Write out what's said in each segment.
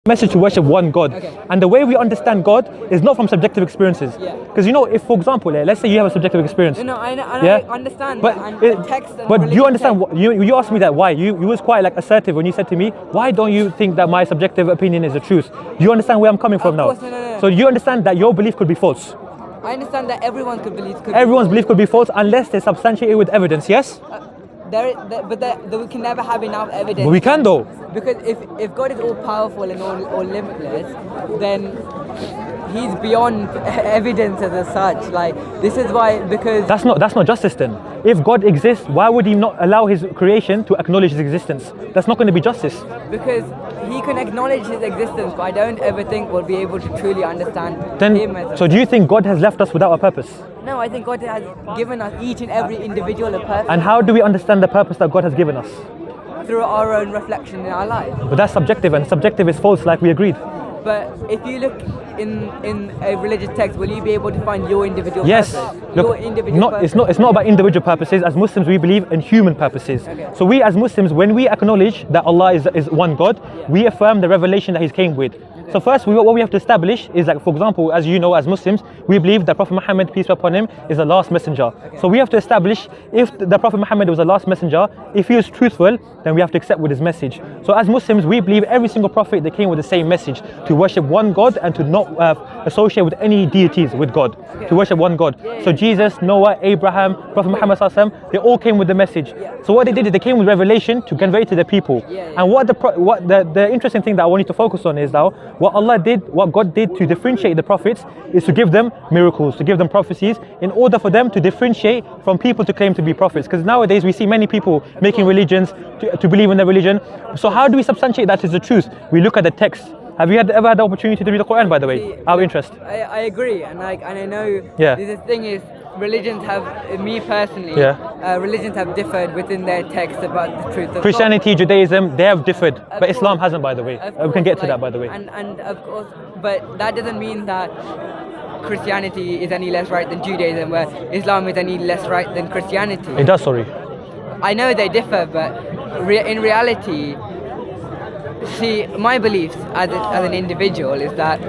message to worship one God. And the way we understand God is not from subjective experiences. Because you know, if for example, let's say you have a subjective experience. No, I understand but that. And the text and but you understand text. you asked me that why. You was quite like assertive when you said to me, why don't you think that my subjective opinion is the truth? Do you understand where I'm coming from now? No. So you understand that your belief could be false. I understand that everyone's belief could be false unless they're substantiated with evidence, yes? We can never have enough evidence. But we can though. Because if God is all powerful and all limitless, then He's beyond evidence as such. Like, this is why, because that's not justice then. If God exists, why would He not allow His creation to acknowledge His existence? That's not going to be justice. Because He can acknowledge His existence, but I don't ever think we'll be able to truly understand Him as So do you think God has left us without a purpose? No, I think God has given us, each and every individual, a purpose. And how do we understand the purpose that God has given us? Through our own reflection in our life. But that's subjective, and subjective is false, like we agreed. But if you look in a religious text, will you be able to find your individual purpose? Look, it's not about individual purposes. As Muslims, we believe in human purposes. Okay. So we as Muslims, when we acknowledge that Allah is one God, we affirm the revelation that He came with. So first, what we have to establish is that, for example, as you know, as Muslims, we believe that Prophet Muhammad, peace be upon him, is the last messenger. Okay. So we have to establish, if the Prophet Muhammad was the last messenger, if he was truthful, then we have to accept with his message. So as Muslims, we believe every single prophet, they came with the same message, to worship one God and to not associate with any deities with God, to worship one God. So Jesus, Noah, Abraham, Prophet Muhammad sallallahu, they all came with the message. So what they did is they came with revelation to convey to the people. And what the interesting thing that I want you to focus on is now, what God did to differentiate the prophets is to give them miracles, to give them prophecies, in order for them to differentiate from people to claim to be prophets. Because nowadays we see many people making religions to believe in their religion. So how do we substantiate that as the truth? We look at the text. Have you ever had the opportunity to read the Quran, by the way? Out of interest. I agree, and I know the thing is, religions have, me personally, religions have differed within their text about the truth of Christianity, God. Judaism, they have differed, but Islam hasn't, by the way. We can get to that, by the way. And of course, but that doesn't mean that Christianity is any less right than Judaism, where Islam is any less right than Christianity. It does, sorry. I know they differ, but in reality, see, my beliefs as an individual is that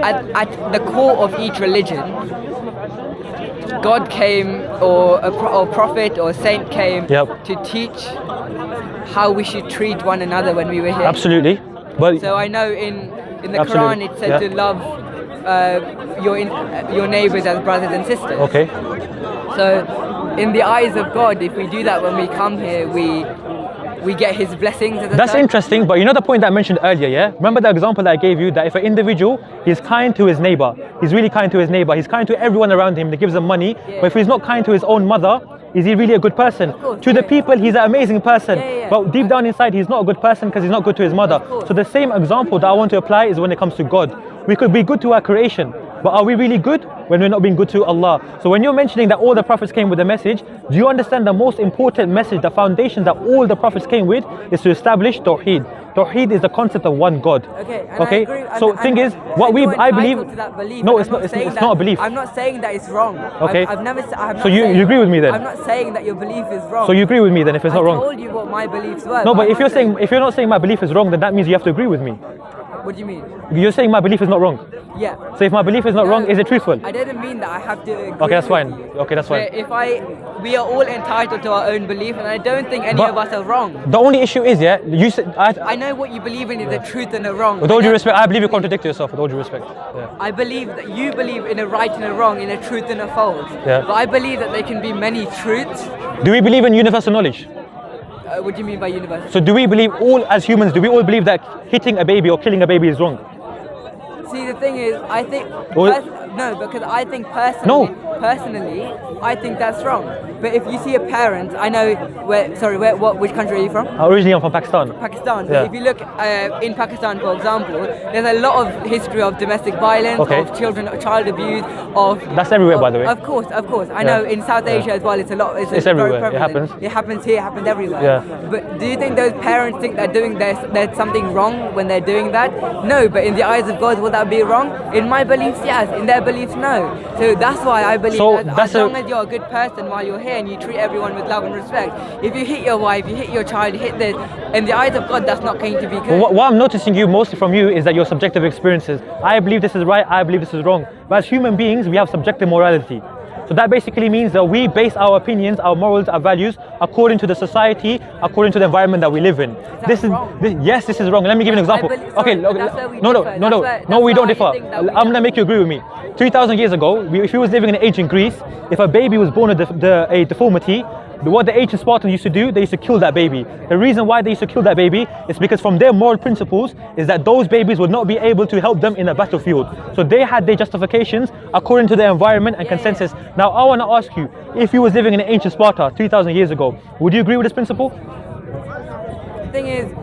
at the core of each religion, God came, or a prophet or a saint came to teach how we should treat one another when we were here. Absolutely. But so I know in the Quran it said to love your neighbors as brothers and sisters. Okay. So in the eyes of God, if we do that when we come here, we get His blessings. That's interesting, but you know the point that I mentioned earlier, yeah? Remember the example that I gave you, that if an individual is kind to his neighbor, he's really kind to his neighbor, he's kind to everyone around him, he gives them money, but if he's not kind to his own mother, is he really a good person? To the people, he's an amazing person, but deep down inside, he's not a good person because he's not good to his mother. So the same example that I want to apply is when it comes to God. We could be good to our creation, but are we really good when we're not being good to Allah? So when you're mentioning that all the prophets came with a message, do you understand the most important message, the foundation that all the prophets came with is to establish Tawheed. Tawheed is the concept of one God. Okay. So thing is, I believe. No, it's not a belief. I'm not saying that it's wrong. Okay. So you agree with me then? I'm not saying that your belief is wrong. So you agree with me then if it's not wrong? I told you what my beliefs were. No, but if you're not saying my belief is wrong, then that means you have to agree with me. What do you mean? You're saying my belief is not wrong. Yeah. So if my belief is not wrong, is it truthful? I didn't mean that I have to agree. Okay, that's fine. You. Okay, that's fine. We are all entitled to our own belief, and I don't think any of us are wrong. The only issue is, you said I know what you believe in is the truth and the wrong. With all due respect, I believe you contradict yourself. With all due respect. Yeah. I believe that you believe in a right and a wrong, in a truth and a false. Yeah. But I believe that there can be many truths. Do we believe in universal knowledge? What do you mean by universal? So do we believe as humans, do we all believe that hitting a baby or killing a baby is wrong? See, the thing is, I think no, because I think personally, I think that's wrong. But if you see a parent, I know which country are you from? Originally I'm from Pakistan. Pakistan. So if you look in Pakistan, for example, there's a lot of history of domestic violence, of child abuse, That's everywhere, by the way. Of course. I know in South Asia as well, it's a lot. It's everywhere. Very it happens. It happens here. It happens everywhere. Yeah. But do you think those parents think there's something wrong when they're doing that? No. But in the eyes of God, will that be wrong? In my beliefs, yes. In their beliefs, no. So that's why believe So that that's as long as you're a good person while you're here and you treat everyone with love and respect, if you hit your wife, you hit your child, you hit this, in the eyes of God, that's not going to be good. What I'm noticing you mostly from you is that your subjective experiences. I believe this is right, I believe this is wrong. But as human beings, we have subjective morality. So that basically means that we base our opinions, our morals, our values according to the society, according to the environment that we live in. Yes, this is wrong. Let me give you an example. No, we don't differ. I'm gonna make you agree with me. 3,000 years ago, if you was living in ancient Greece, if a baby was born with a deformity, what the ancient Spartans used to do, they used to kill that baby. The reason why they used to kill that baby is because from their moral principles is that those babies would not be able to help them in a battlefield. So they had their justifications according to their environment and consensus. Now I want to ask you, if you was living in ancient Sparta 3,000 years ago, would you agree with this principle? The thing is,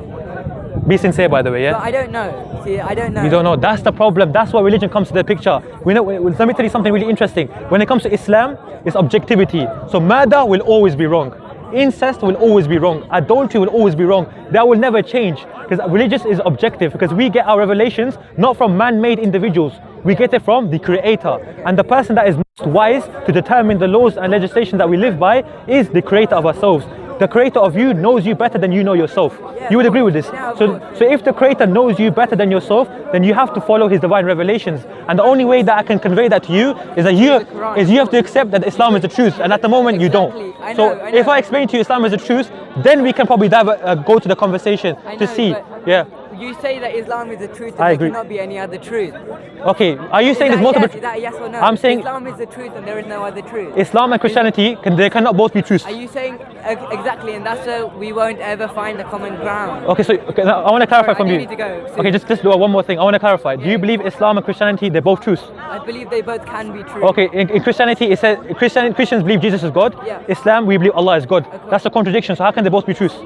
be sincere, by the way, yeah? but I don't know. See, I don't know. You don't know. That's the problem. That's why religion comes to the picture. Let me tell you something really interesting. When it comes to Islam, it's objectivity. So murder will always be wrong. Incest will always be wrong. Adultery will always be wrong. That will never change. Because religion is objective. Because we get our revelations not from man-made individuals. We get it from the Creator. And the person that is most wise to determine the laws and legislation that we live by is the Creator of ourselves. The Creator of you knows you better than you know yourself. You would agree with this? So if the Creator knows you better than yourself, then you have to follow His divine revelations. And the only way that I can convey that to you is that you have to accept that Islam is the truth. And at the moment you don't. So if I explain to you Islam is the truth, then we can probably go to the conversation to see. Yeah. You say that Islam is the truth and I there agree. cannot be any other truth. Okay, are you saying there's multiple? Is that yes or no? I'm saying Islam is the truth and there is no other truth. Islam and Christianity, they cannot both be truths. Are you saying exactly, and that's so we won't ever find a common ground? Okay, now I want to clarify from I you. need to go. Okay, just do one more thing. I want to clarify. Do you believe Islam and Christianity, they're both truths? I believe they both can be true. Okay, in Christianity, it says Christians believe Jesus is God. Yeah. Islam, we believe Allah is God. That's a contradiction. So how can they both be truths?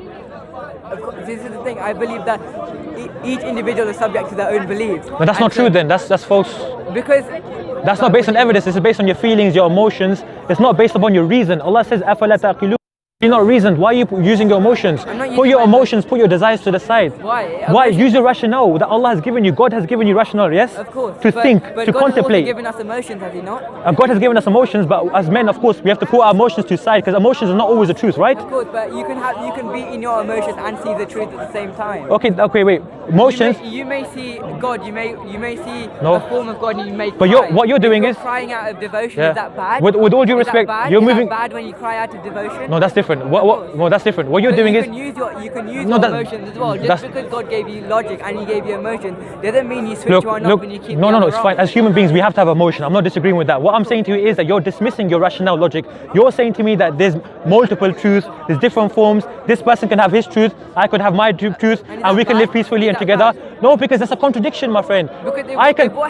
This is the thing. I believe that each individual is subject to their own beliefs. But that's not true then. That's false. Because That's not based on evidence. This is based on your feelings, your emotions. It's not based upon your reason. Allah says, أَفَلَا تَعْقِلُونَ. You're not reasoned. Why are you using your emotions? Put your emotions, put your desires to the side. Why? Why? Use your rationale that Allah has given you. God has given you rationale, yes? Of course. To think, but to God contemplate. has also given us emotions, has He not? God has given us emotions, but as men, of course, we have to put our emotions to the side because emotions are not always the truth, right? Of course, but you can be in your emotions and see the truth at the same time. Okay, wait. Emotions. You may see God. You may see No. a form of God, and you may. But cry. what you're doing is crying out of devotion. Yeah. Is that bad? With all due Is respect, that bad? you're is moving. That bad when you cry out of devotion? No, that's different. No, that's different. What you're But doing you is can use your No, that- emotions as well. that's- Just because God gave you logic and He gave you emotion doesn't mean He switch you on off and you keep. No, the other it's on. fine. As human beings, we have to have emotion. I'm not disagreeing with that. What I'm saying to you is that you're dismissing your rationale logic. You're saying to me that there's multiple truths, there's different forms. This person can have his truth, I could have my truth, and we can live peacefully and together. No, because that's a contradiction, my friend. Because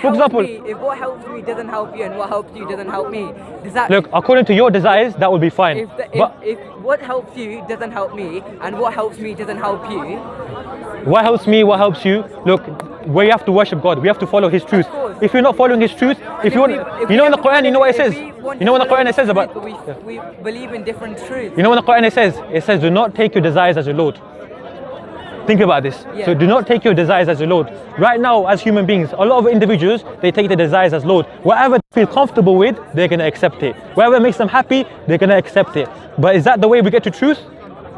For example, if what helps me doesn't help you and what helps you doesn't help me, does that? look, according to your desires, that will be fine. If what helps you doesn't help me and what helps me doesn't help you, What helps me, what helps you? Look, we have to worship God. We have to follow His truth. course. If you're not following His truth, if you want, you know in the Quran, you know what it says. You know in the Quran it says about. we believe in different truths. You know in the Quran it says, do not take your desires as your Lord. Think about this. Yeah. So do not take your desires as your Lord. Right now, as human beings, a lot of individuals, they take their desires as Lord. Whatever they feel comfortable with, they're going to accept it. Whatever makes them happy, they're going to accept it. But is that the way we get to truth?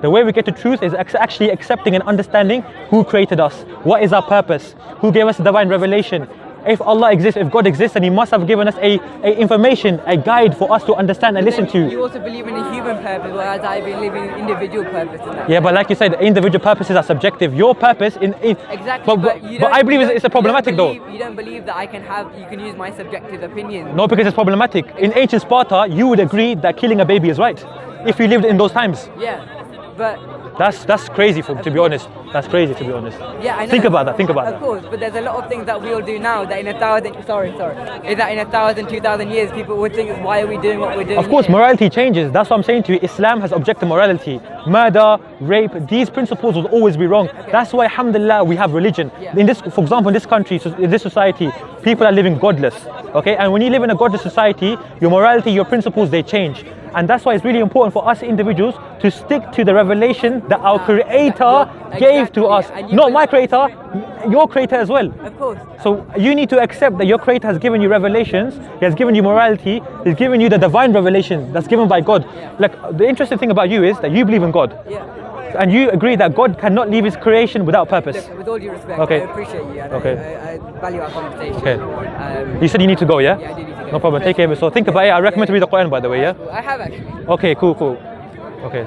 The way we get to truth is actually accepting and understanding who created us. What is our purpose? Who gave us divine revelation? If Allah exists, if God exists, then He must have given us a information, a guide for us to understand and listen to. You also believe in a human purpose, whereas I believe in individual purpose. In that. Yeah, but like you said, individual purposes are subjective. Your purpose Exactly. But I believe it's problematic though. You don't believe that you can use my subjective opinion. No, because it's problematic. In ancient Sparta, you would agree that killing a baby is right if you lived in those times. Yeah, but That's crazy, to be honest. That's crazy, to be honest. yeah, I know. Think about that. Of course, but there's a lot of things that we'll do now that in 1,000, 2,000 years people would think, why are we doing what we're doing? Of course, here? morality changes. That's what I'm saying to you. Islam has objective morality. Murder, rape, these principles will always be wrong. Okay. That's why, alhamdulillah, we have religion. Yeah. For example, in this country, in this society, people are living godless. Okay, and when you live in a godless society, your morality, your principles, they change. And that's why it's really important for us individuals to stick to the revelation that our Creator gave to us. Not my Creator, your Creator as well. Of course. So you need to accept that your Creator has given you revelations, He has given you morality, He's given you the divine revelation that's given by God. Like, the interesting thing about you is that you believe in God. Yeah. And you agree that God cannot leave His creation without purpose. Look, with all due respect, Okay. I appreciate you. And Okay. I value our conversation. Okay. You said you need to go, yeah? Yeah, I do need to go. No problem. Take care of it. So think about it. I recommend to read the Quran, by the way, yeah? I have actually. Okay, cool. Okay.